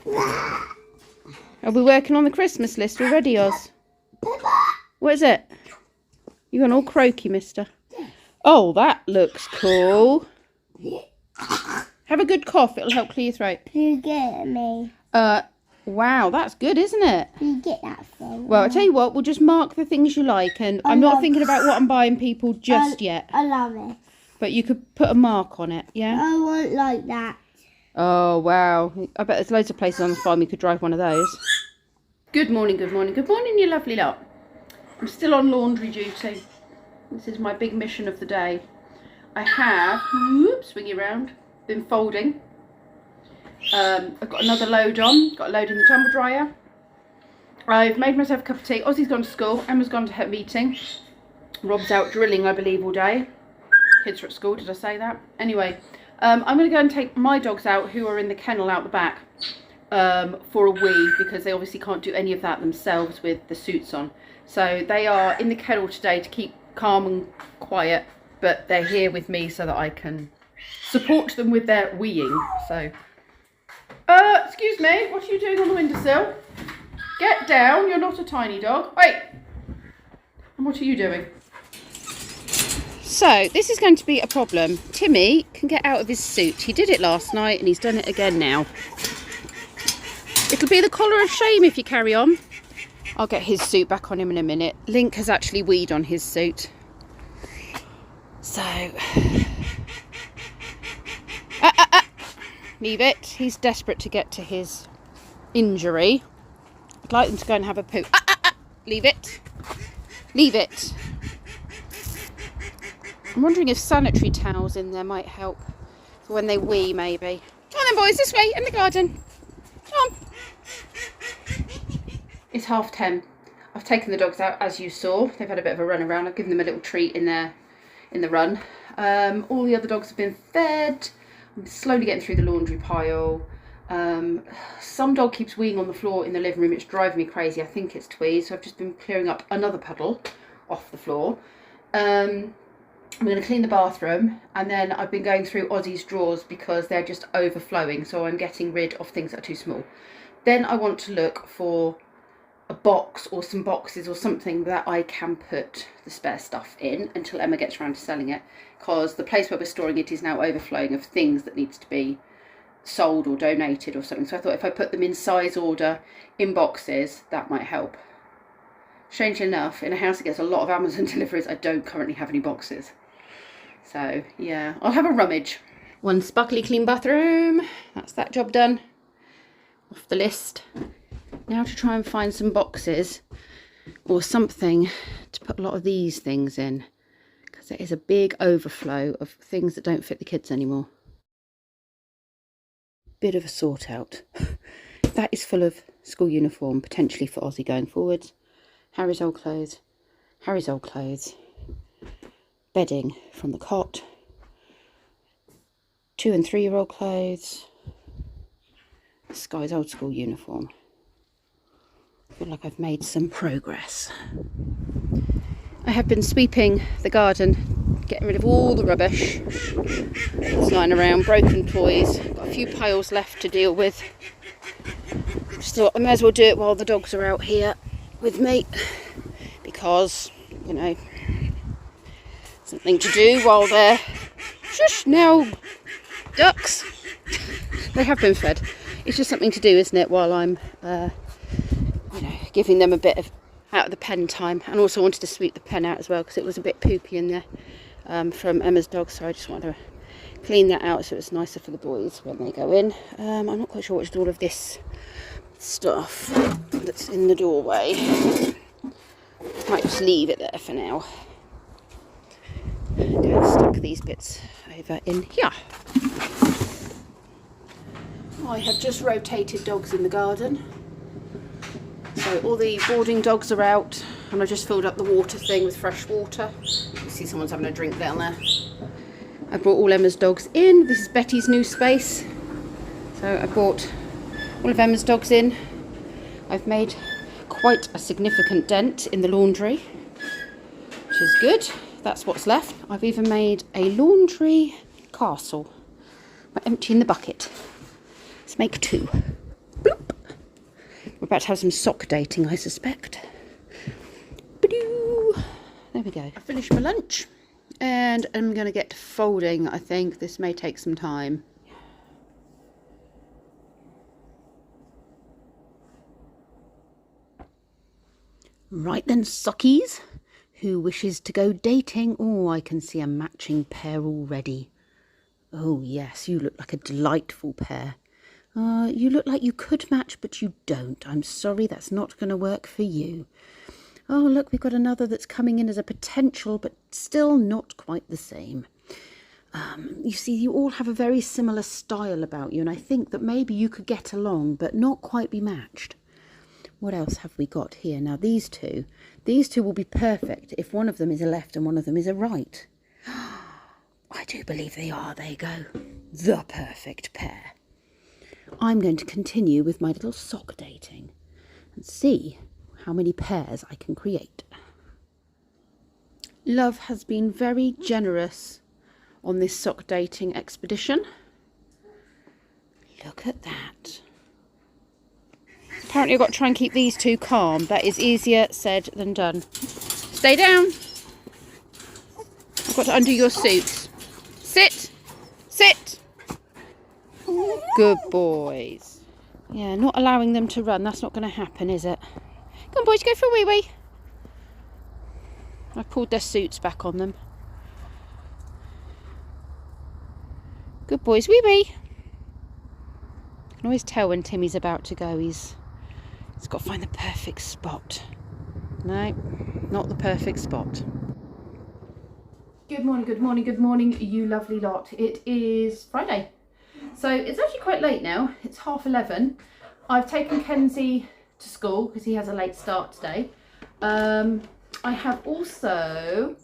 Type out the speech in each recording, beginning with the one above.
Are we working on the Christmas list already, Oz? What is it? You're gone all croaky, mister. Oh, that looks cool. Have a good cough. It'll help clear your throat. You get me. Wow, that's good, isn't it? You get that thing. Well, I'll tell you what, we'll just mark the things you like, and I'm not thinking about what I'm buying people just yet. I love it. But you could put a mark on it, yeah? I won't like that. Oh, wow. I bet there's loads of places on the farm you could drive one of those. Good morning, good morning, good morning, you lovely lot. I'm still on laundry duty. This is my big mission of the day. I have, swing you around, been folding. I've got another load on, got a load in the tumble dryer. I've made myself a cup of tea. Ozzy's gone to school, Emma's gone to her meeting. Rob's out drilling, I believe, all day. Kids are at school, did I say that? Anyway, I'm going to go and take my dogs out, who are in the kennel out the back, for a wee, because they obviously can't do any of that themselves with the suits on. So they are in the kennel today to keep calm and quiet, but they're here with me so that I can support them with their weeing. So, excuse me, what are you doing on the windowsill? Get down, you're not a tiny dog. Wait! And what are you doing? So, this is going to be a problem. Timmy can get out of his suit. He did it last night and he's done it again now. It'll be the collar of shame if you carry on. I'll get his suit back on him in a minute. Link has actually weed on his suit. So... leave it. He's desperate to get to his injury. I'd like them to go and have a poo. Leave it. Leave it. I'm wondering if sanitary towels in there might help for when they wee, maybe. Come on then, boys, this way, in the garden. Come on. It's 10:30. I've taken the dogs out, as you saw. They've had a bit of a run around. I've given them a little treat in the run. All the other dogs have been fed. I'm slowly getting through the laundry pile. Some dog keeps weeing on the floor in the living room. It's driving me crazy. I think it's Tweez. So I've just been clearing up another puddle off the floor. I'm going to clean the bathroom, and then I've been going through Ozzy's drawers because they're just overflowing, so I'm getting rid of things that are too small. Then I want to look for a box or some boxes or something that I can put the spare stuff in until Emma gets around to selling it, because the place where we're storing it is now overflowing of things that needs to be sold or donated or something. So I thought if I put them in size order in boxes, that might help. Strangely enough, in a house that gets a lot of Amazon deliveries, I don't currently have any boxes. So, yeah, I'll have a rummage. One sparkly clean bathroom. That's that job done. Off the list. Now to try and find some boxes or something to put a lot of these things in, because there is a big overflow of things that don't fit the kids anymore. Bit of a sort out. That is full of school uniform, potentially for Ozzy going forward. Harry's old clothes. Harry's old clothes. Bedding from the cot, 2- and 3-year-old clothes, Sky's old school uniform. I feel like I've made some progress. I have been sweeping the garden, getting rid of all the rubbish that's lying around, broken toys. Got a few piles left to deal with. Still, I may as well do it while the dogs are out here with me, because, you know, something to do while they're... Shush, now, ducks. They have been fed. It's just something to do, isn't it, while I'm, you know, giving them a bit of out of the pen time. And also wanted to sweep the pen out as well, because it was a bit poopy in there from Emma's dog. So I just wanted to clean that out so it's nicer for the boys when they go in. I'm not quite sure what to do with all of this stuff that's in the doorway. Might just leave it there for now. Go and stuck these bits over in here. I have just rotated dogs in the garden. So all the boarding dogs are out, and I just filled up the water thing with fresh water. You see someone's having a drink down there. I brought all Emma's dogs in. This is Betty's new space. So I brought all of Emma's dogs in. I've made quite a significant dent in the laundry, which is good. That's what's left. I've even made a laundry castle by emptying the bucket. Let's make 2. Bloop. We're about to have some sock dating, I suspect. Ba-doo. There we go. I finished my lunch and I'm going to get to folding, I think. This may take some time. Right then, sockies. Who wishes to go dating? Oh, I can see a matching pair already. Oh, yes, you look like a delightful pair. You look like you could match, but you don't. I'm sorry, that's not going to work for you. Oh, look, we've got another that's coming in as a potential, but still not quite the same. You see, you all have a very similar style about you, and I think that maybe you could get along, but not quite be matched. What else have we got here? Now, these two will be perfect if one of them is a left and one of them is a right. I do believe they are. There you go. The perfect pair. I'm going to continue with my little sock dating and see how many pairs I can create. Love has been very generous on this sock dating expedition. Look at that. Apparently I've got to try and keep these two calm. That is easier said than done. Stay down. I've got to undo your suits. Sit. Sit. Good boys. Yeah, not allowing them to run. That's not going to happen, is it? Come on, boys, go for a wee-wee. I've pulled their suits back on them. Good boys, wee-wee. I can always tell when Timmy's about to go. He's got to find the perfect spot. No, not the perfect spot. Good morning, good morning, good morning, you lovely lot. It is Friday. So it's actually quite late now. It's 11:30. I've taken Kenzie to school because he has a late start today. I have also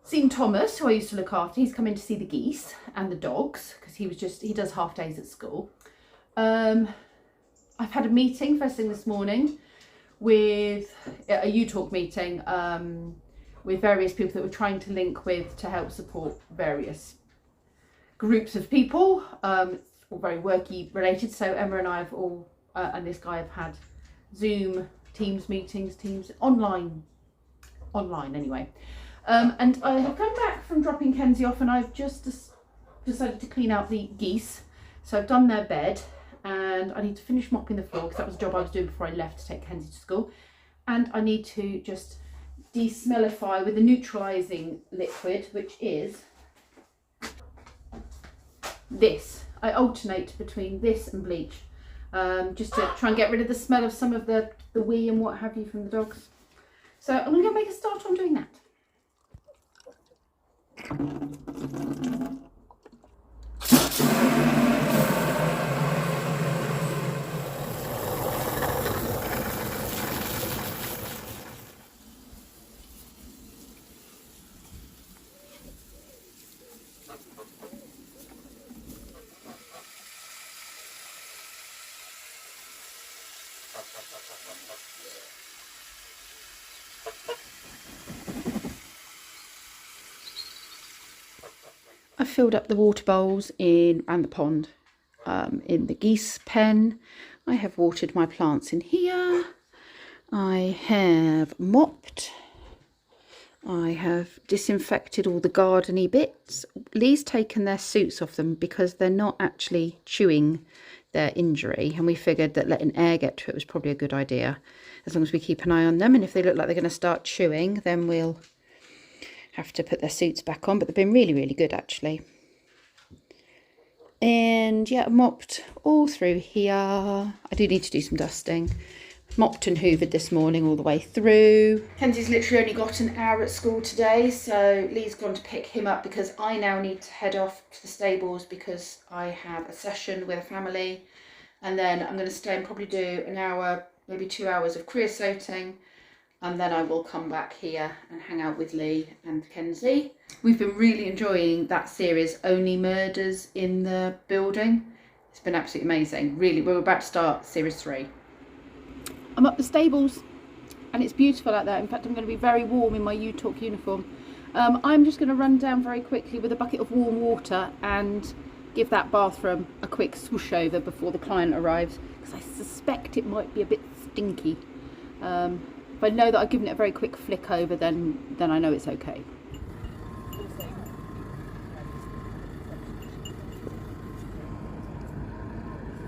seen Thomas, who I used to look after. He's come in to see the geese and the dogs because he does half days at school. I've had a meeting first thing this morning with a U-Talk meeting with various people that we're trying to link with to help support various groups of people. It's all very worky related. So Emma and I have all, and this guy have had Zoom, Teams meetings, online anyway. And I have come back from dropping Kenzie off and I've just decided to clean out the geese. So I've done their bed and I need to finish mopping the floor because that was a job I was doing before I left to take Kenzie to school. And I need to just de-smellify with a neutralising liquid, which is this. I alternate between this and bleach, just to try and get rid of the smell of some of the wee and what have you from the dogs. So I'm going to go make a start on doing that. I filled up the water bowls and the pond in the geese pen. I have watered my plants in here. I have mopped. I have disinfected all the gardeny bits. Lee's taken their suits off them because they're not actually chewing their injury, and we figured that letting air get to it was probably a good idea, as long as we keep an eye on them. And if they look like they're going to start chewing, then we'll have to put their suits back on. But they've been really, really good actually. And yeah, mopped all through here. I do need to do some dusting. Mopped and hoovered this morning all the way through. Kenzie's literally only got an hour at school today, so Lee's gone to pick him up because I now need to head off to the stables because I have a session with a family, and then I'm going to stay and probably do an hour, maybe 2 hours of creosoting, and then I will come back here and hang out with Lee and Kenzie. We've been really enjoying that series, Only Murders in the Building. It's been absolutely amazing. Really, we're about to start series 3. I'm up the stables and it's beautiful out there. In fact, I'm going to be very warm in my U-Talk uniform. I'm just going to run down very quickly with a bucket of warm water and give that bathroom a quick swoosh over before the client arrives, because I suspect it might be a bit stinky. If I know that I've given it a very quick flick over, then I know it's okay.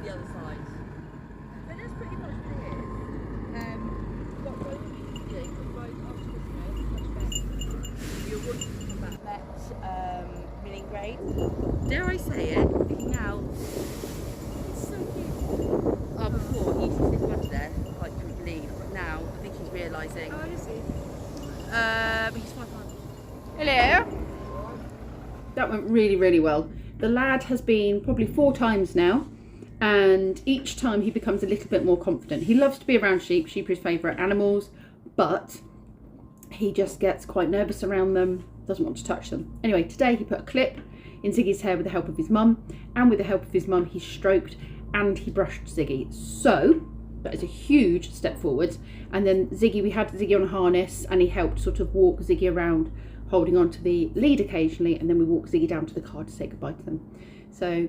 The other side. But that's pretty much what it is. What we'll be doing right after Christmas, you're wanting to come back. Met milling grade. Dare I say it? Looking out. It's so cute. Before he used to sit under there, like couldn't believe, but now I think he's realising. Oh, is he? He's 5 months. Hello. That went really, really well. The lad has been probably 4 times now, and each time he becomes a little bit more confident. He loves to be around sheep. Sheep are his favourite animals, but he just gets quite nervous around them, doesn't want to touch them. Anyway, today he put a clip in Ziggy's hair with the help of his mum, and with the help of his mum he stroked and he brushed Ziggy. So that is a huge step forwards. And then Ziggy, we had Ziggy on a harness, and he helped sort of walk Ziggy around, holding on to the lead occasionally, and then we walked Ziggy down to the car to say goodbye to them. So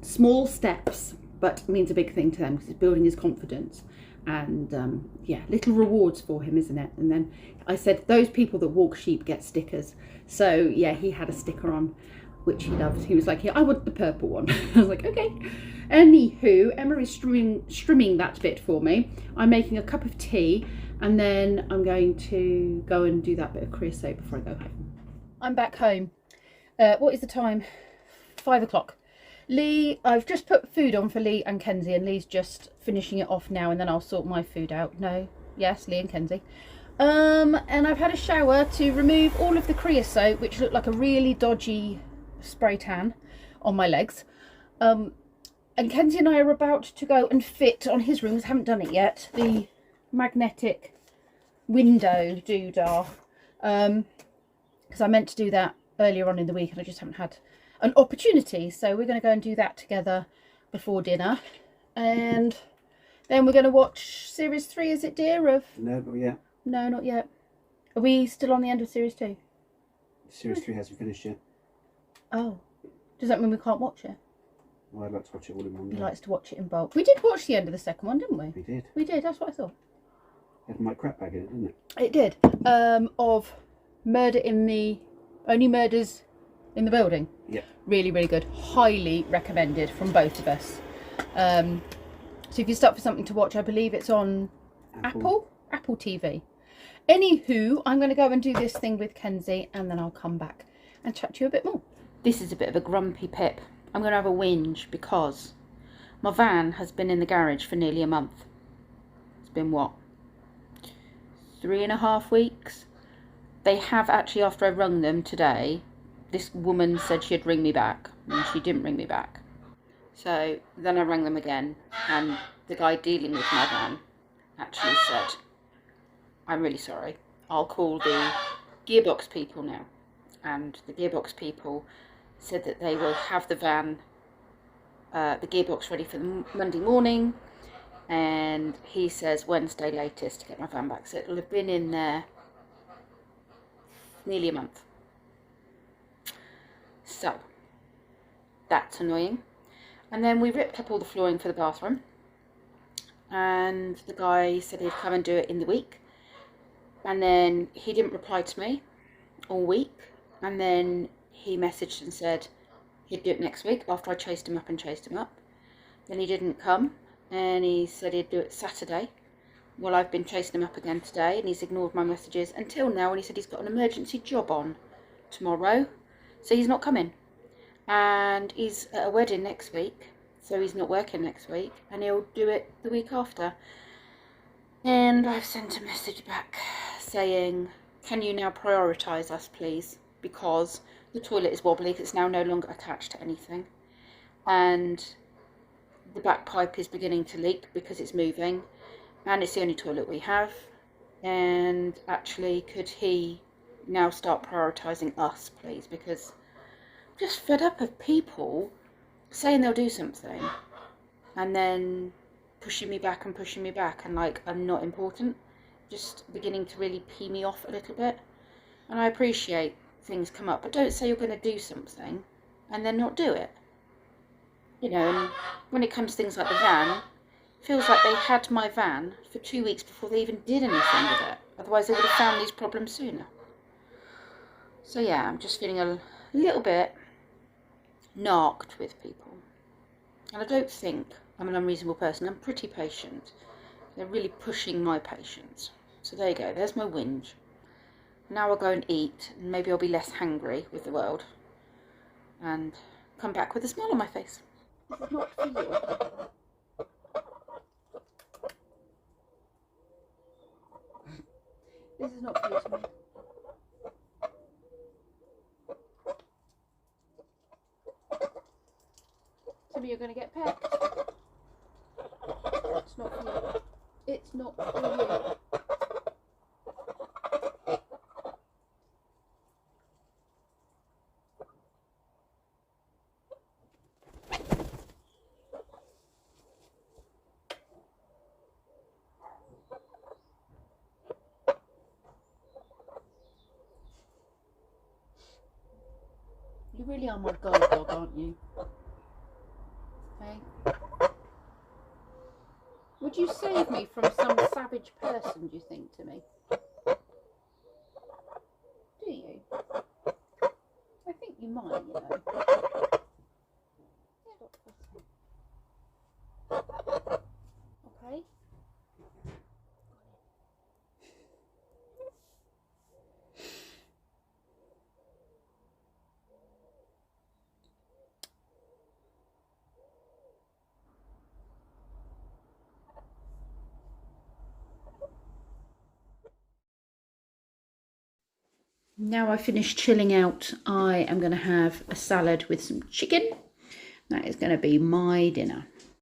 small steps, but means a big thing to them, because it's building his confidence. And yeah, little rewards for him, isn't it? And then I said, those people that walk sheep get stickers. So yeah, he had a sticker on, which he loved. He was like, yeah, I want the purple one. I was like, okay. Anywho, Emma is strimming that bit for me. I'm making a cup of tea, and then I'm going to go and do that bit of creosote before I go home. I'm back home. What is the time? 5 o'clock. Lee, I've just put food on for Lee and Kenzie, and Lee's just finishing it off now, and then I'll sort my food out. No, yes, Lee and Kenzie. And I've had a shower to remove all of the creosote, which looked like a really dodgy spray tan on my legs. And Kenzie and I are about to go and fit on his rooms, haven't done it yet, the magnetic window doodah. Because I meant to do that earlier on in the week, and I just haven't had an opportunity. So we're going to go and do that together before dinner. And then we're going to watch series 3, is it, dear? Of No, but yeah. No, not yet. Are we still on the end of series 2? Series 3 hasn't finished yet. Oh. Does that mean we can't watch it? Well, I'd like to watch it all in one He go. likes to watch it in bulk. We did watch the end of the second one, didn't we? We did. We did, that's what I thought. It had my crap bag in it, didn't it? It did. Of Murder in the... Only Murders in the Building. Yeah. Really, really good. Highly recommended from both of us. So if you're stuck for something to watch, I believe it's on Apple TV. Anywho, I'm going to go and do this thing with Kenzie, and then I'll come back and chat to you a bit more. This is a bit of a grumpy pip. I'm going to have a whinge because my van has been in the garage for nearly a month. It's been what? 3.5 weeks? They have actually, after I rung them today, this woman said she'd ring me back, and she didn't ring me back. So then I rang them again, and the guy dealing with my van actually said, I'm really sorry, I'll call the gearbox people now. And the gearbox people said that they will have the van, the gearbox ready for the Monday morning, and he says Wednesday latest to get my van back. So it'll have been in there nearly a month. So that's annoying. And then we ripped up all the flooring for the bathroom, and the guy said he'd come and do it in the week, and then he didn't reply to me all week, and then he messaged and said he'd do it next week after I chased him up and chased him up. Then he didn't come, and he said he'd do it Saturday. Well, I've been chasing him up again today, and he's ignored my messages until now, and he said he's got an emergency job on tomorrow, so he's not coming. And he's at a wedding next week, so he's not working next week, and he'll do it the week after. And I've sent a message back saying, can you now prioritise us, please? Because the toilet is wobbly, it's now no longer attached to anything. And the back pipe is beginning to leak because it's moving. And it's the only toilet we have. And actually, could he now start prioritising us, please? Because I'm just fed up of people saying they'll do something and then pushing me back and like I'm not important. Just beginning to really pee me off a little bit. And I appreciate things come up, but don't say you're going to do something and then not do it. You know, and when it comes to things like the van, it feels like they had my van for 2 weeks before they even did anything with it. Otherwise they would have found these problems sooner. So yeah, I'm just feeling a little bit narked with people. And I don't think I'm an unreasonable person. I'm pretty patient. They're really pushing my patience. So there you go, there's my whinge. Now I'll go and eat, and maybe I'll be less hangry with the world. And come back with a smile on my face. This is not for you. This is not for you, Tommy. Tommy, you're going to get pecked. It's not for you. It's not for you. You really are my guide dog, aren't you? Hey? Would you save me from some savage person, do you think, to me? Do you? I think you might, you know. Okay. Now I've finished chilling out, I am going to have a salad with some chicken. That is going to be my dinner.